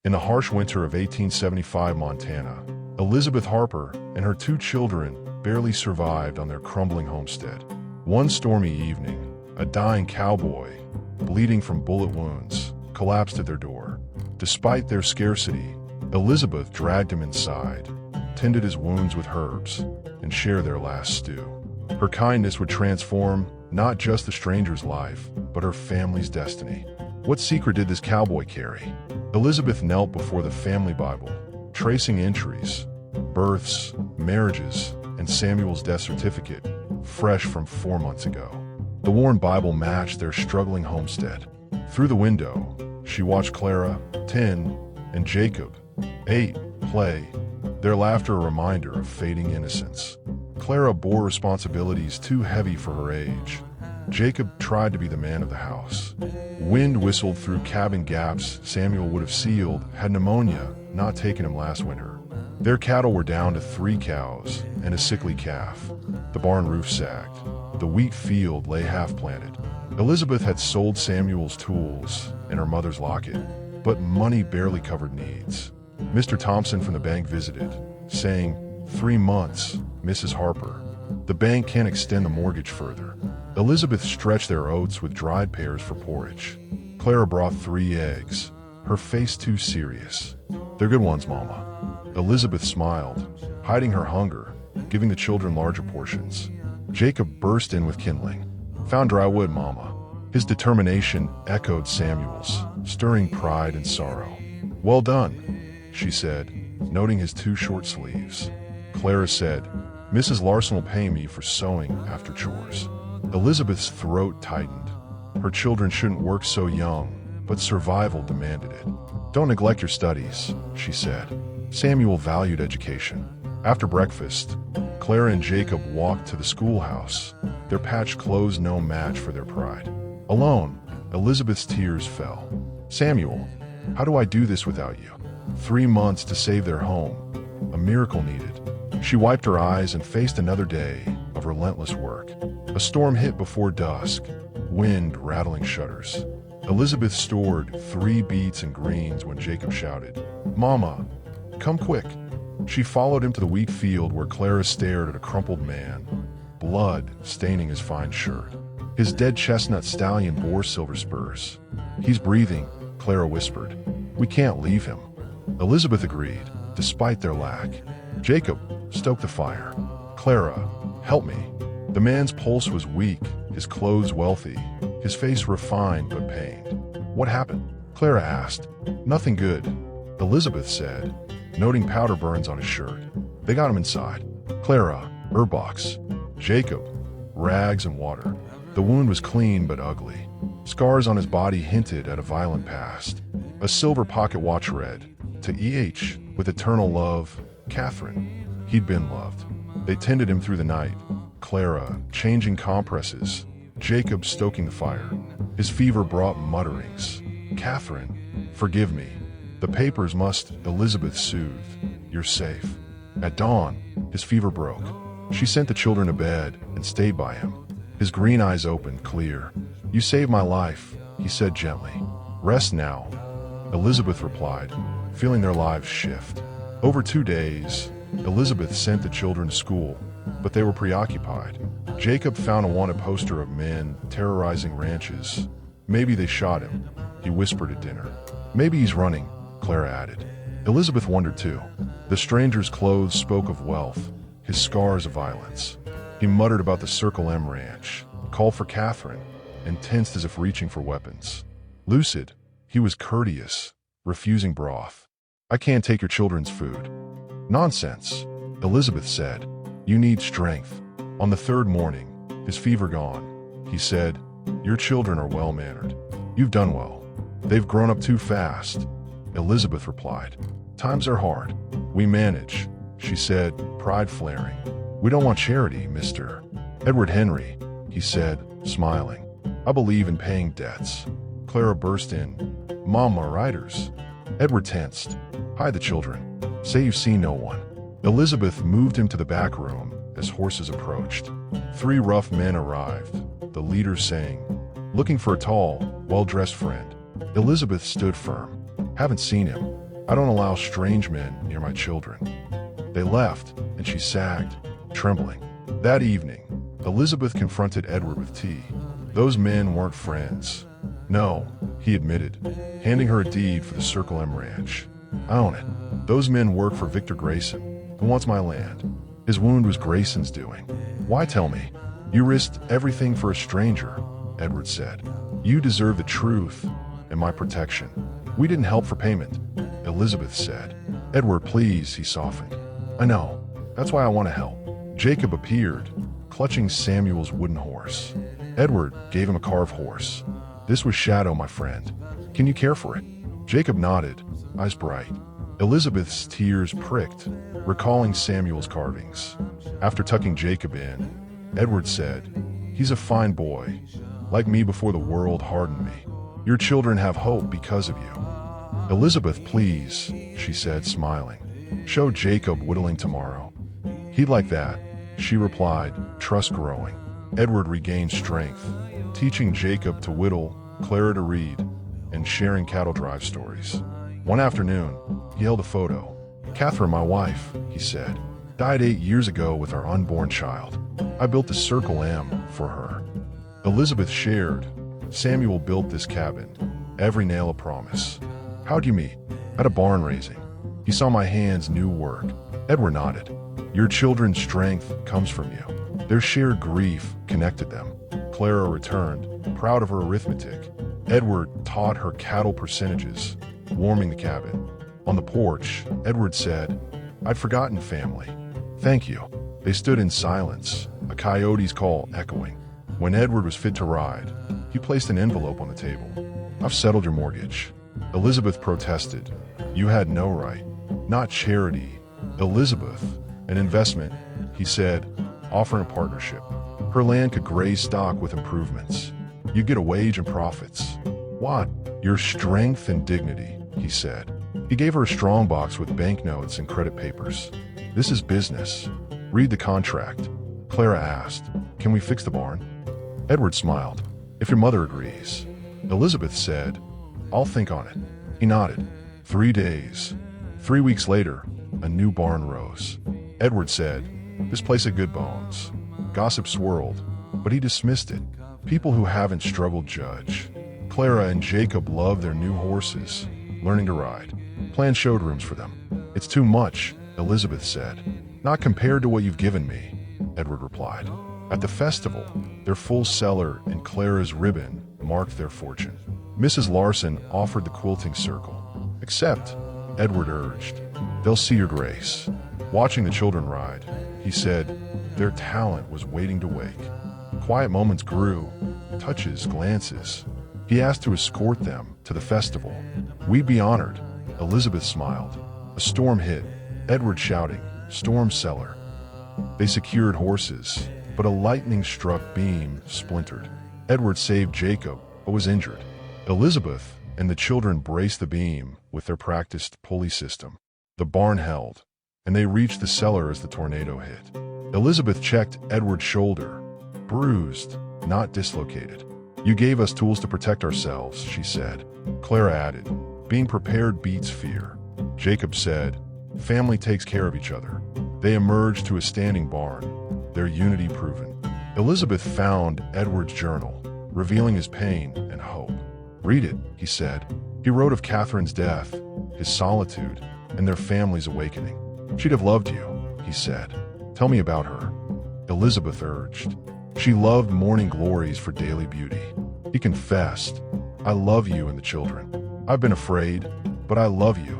In the harsh winter of 1875 Montana, Elizabeth Harper and her 2 children barely survived on their crumbling homestead. One stormy evening, a dying cowboy, bleeding from bullet wounds, collapsed at their door. Despite their scarcity, Elizabeth dragged him inside, tended his wounds with herbs, and shared their last stew. Her kindness would transform not just the stranger's life, but her family's destiny. What secret did this cowboy carry? Elizabeth knelt before the family Bible, tracing entries, births, marriages, and Samuel's death certificate, fresh from 4 months ago. The worn Bible matched their struggling homestead. Through the window, she watched Clara, 10, and Jacob, 8, play, their laughter a reminder of fading innocence. Clara bore responsibilities too heavy for her age. Jacob tried to be the man of the house. Wind whistled through cabin gaps Samuel would have sealed had pneumonia not taken him last winter. Their cattle were down to 3 cows and a sickly calf. The barn roof sagged. The wheat field lay half-planted. Elizabeth had sold Samuel's tools and her mother's locket, but money barely covered needs. Mr. Thompson from the bank visited, saying, "3 months, Mrs. Harper. The bank can't extend the mortgage further." Elizabeth stretched their oats with dried pears for porridge. Clara brought 3 eggs, her face too serious. "They're good ones, Mama." Elizabeth smiled, hiding her hunger, giving the children larger portions. Jacob burst in with kindling. "Found dry wood, Mama." His determination echoed Samuel's, stirring pride and sorrow. "Well done," she said, noting his 2 short sleeves. Clara said, "Mrs. Larson will pay me for sewing after chores." Elizabeth's throat tightened. Her children shouldn't work so young, but survival demanded it. "Don't neglect your studies," she said. Samuel valued education. After breakfast, Clara and Jacob walked to the schoolhouse, their patched clothes no match for their pride. Alone, Elizabeth's tears fell. "Samuel, how do I do this without you?" 3 months to save their home, a miracle needed. She wiped her eyes and faced another day of relentless work. A storm hit before dusk, wind rattling shutters. Elizabeth stored 3 beets and greens when Jacob shouted, "Mama, come quick." She followed him to the wheat field where Clara stared at a crumpled man, blood staining his fine shirt. His dead chestnut stallion bore silver spurs. "He's breathing," Clara whispered. "We can't leave him." Elizabeth agreed, despite their lack. Jacob stoked the fire. "Clara, help me." The man's pulse was weak, his clothes wealthy, his face refined but pained. "What happened?" Clara asked. "Nothing good," Elizabeth said, noting powder burns on his shirt. "They got him inside." Clara, herb box. Jacob, rags and water. The wound was clean but ugly. Scars on his body hinted at a violent past. A silver pocket watch read, "To E.H. with eternal love, Catherine." He'd been loved. They tended him through the night. Clara changing compresses, Jacob stoking the fire. His fever brought mutterings. "Catherine, forgive me. The papers must," Elizabeth soothed. "You're safe." At dawn, his fever broke. She sent the children to bed and stayed by him. His green eyes opened, clear. "You saved my life," he said gently. "Rest now," Elizabeth replied, feeling their lives shift. Over 2 days, Elizabeth sent the children to school, but they were preoccupied. Jacob found a wanted poster of men terrorizing ranches. "Maybe they shot him," he whispered at dinner. "Maybe he's running," Clara added. Elizabeth wondered too. The stranger's clothes spoke of wealth, his scars of violence. He muttered about the Circle M ranch, called for Catherine, and tensed as if reaching for weapons. Lucid, he was courteous, refusing broth. "I can't take your children's food." "Nonsense," Elizabeth said. "You need strength." On the 3rd morning, his fever gone, he said, "Your children are well-mannered. You've done well." "They've grown up too fast," Elizabeth replied. "Times are hard. We manage," she said, pride flaring. "We don't want charity, Mr. Edward Henry," he said, smiling. "I believe in paying debts." Clara burst in. "Mama, riders." Edward tensed. "Hide the children. Say you've seen no one." Elizabeth moved him to the back room as horses approached. 3 rough men arrived, the leader saying, "Looking for a tall, well-dressed friend." Elizabeth stood firm. "Haven't seen him." I don't allow strange men near my children." They left, and she sagged, trembling. That evening, Elizabeth confronted Edward with tea. Those men weren't friends. "No," he admitted, handing her a deed for the Circle M ranch. "I own it. Those men work for Victor Grayson, who wants my land. His wound was Grayson's doing." "Why tell me? You risked everything for a stranger," Edward said. "You deserve the truth and my protection." "We didn't help for payment," Elizabeth said. "Edward, please," he softened. "I know. That's why I want to help." Jacob appeared, clutching Samuel's wooden horse. Edward gave him a carved horse. "This was Shadow, my friend. Can you care for it?" Jacob nodded, eyes bright. Elizabeth's tears pricked, recalling Samuel's carvings. After tucking Jacob in, Edward said, "He's a fine boy, like me before the world hardened me. Your children have hope because of you." "Elizabeth, please," she said, smiling. "Show Jacob whittling tomorrow." "He'd like that," she replied, trust growing. Edward regained strength, teaching Jacob to whittle, Clara to read, and sharing cattle drive stories. One afternoon, he held a photo. "Catherine, my wife," he said, "died 8 years ago with our unborn child. I built the Circle M for her." Elizabeth shared, "Samuel built this cabin, every nail a promise." "How'd you meet?" "At a barn raising. He saw my hands' new work." Edward nodded. "Your children's strength comes from you." Their shared grief connected them. Clara returned, proud of her arithmetic. Edward taught her cattle percentages, warming the cabin. On the porch, Edward said, "I'd forgotten family. Thank you." They stood in silence, a coyote's call echoing. When Edward was fit to ride, he placed an envelope on the table. "I've settled your mortgage." Elizabeth protested. "You had no right." "Not charity, Elizabeth. An investment," he said, offering a partnership. "Her land could graze stock with improvements. You get a wage and profits." "What?" "Your strength and dignity," he said. He gave her a strong box with banknotes and credit papers. "This is business. Read the contract." Clara asked, "Can we fix the barn?" Edward smiled. "If your mother agrees." Elizabeth said, "I'll think on it." He nodded. 3 days. 3 weeks later, a new barn rose. Edward said, "This place had good bones." Gossip swirled, but he dismissed it. People who haven't struggled judge. Clara and Jacob loved their new horses, learning to ride. Planned showrooms for them. "It's too much," Elizabeth said. "Not compared to what you've given me," Edward replied. At the festival, their full cellar and Clara's ribbon marked their fortune. Mrs. Larson offered the quilting circle. "Accept," Edward urged. "They'll see your grace." Watching the children ride, he said, their talent was waiting to wake. Quiet moments grew, touches, glances. He asked to escort them to the festival. "We'd be honored," Elizabeth smiled. A storm hit, Edward shouting, "Storm cellar." They secured horses, but a lightning-struck beam splintered. Edward saved Jacob, but was injured. Elizabeth and the children braced the beam with their practiced pulley system. The barn held, and they reached the cellar as the tornado hit. Elizabeth checked Edward's shoulder, bruised, not dislocated. "You gave us tools to protect ourselves," she said. Clara added, "Being prepared beats fear." Jacob said, "Family takes care of each other." They emerged to a standing barn, their unity proven. Elizabeth found Edward's journal, revealing his pain and hope. "Read it," he said. He wrote of Catherine's death, his solitude, and their family's awakening. "She'd have loved you," he said. "Tell me about her," Elizabeth urged. "She loved morning glories for daily beauty." He confessed, "I love you and the children. I've been afraid, but I love you,"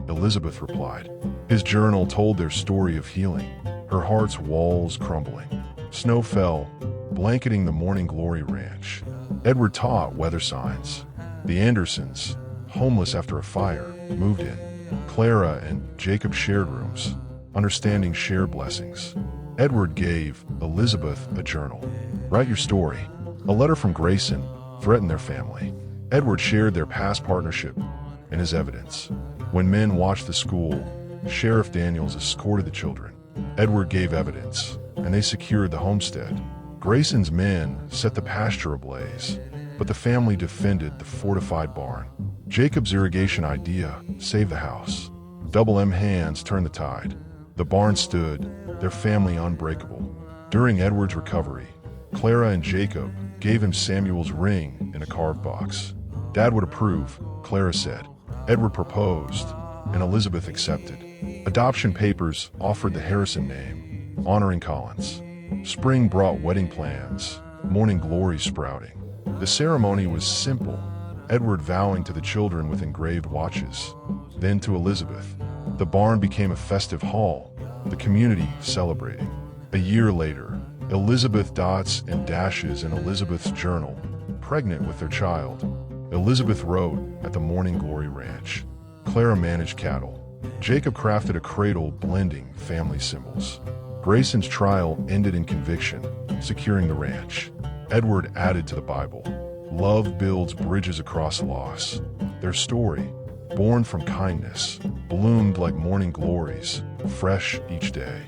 Elizabeth replied. His journal told their story of healing, her heart's walls crumbling. Snow fell, blanketing the Morning Glory Ranch. Edward taught weather signs. The Andersons, homeless after a fire, moved in. Clara and Jacob shared rooms, understanding shared blessings. Edward gave Elizabeth a journal. "Write your story." A letter from Grayson threatened their family. Edward shared their past partnership and his evidence. When men watched the school, Sheriff Daniels escorted the children. Edward gave evidence, and they secured the homestead. Grayson's men set the pasture ablaze. but the family defended the fortified barn. Jacob's irrigation idea saved the house. Double M hands turned the tide. The barn stood, their family unbreakable. During Edward's recovery, Clara and Jacob gave him Samuel's ring in a carved box. Dad would approve, Clara said. Edward proposed, and Elizabeth accepted. Adoption papers offered the Harrison name, honoring Collins. Spring brought wedding plans, morning glory sprouting. The ceremony was simple, Edward vowing to the children with engraved watches. Then to Elizabeth. The barn became a festive hall, the community celebrating. A year later, Elizabeth dots and dashes in Elizabeth's journal, pregnant with their child. Elizabeth wrote at the Morning Glory Ranch. Clara managed cattle. Jacob crafted a cradle blending family symbols. Grayson's trial ended in conviction, securing the ranch. Edward added to the Bible. Love builds bridges across loss. Their story, born from kindness, bloomed like morning glories, fresh each day.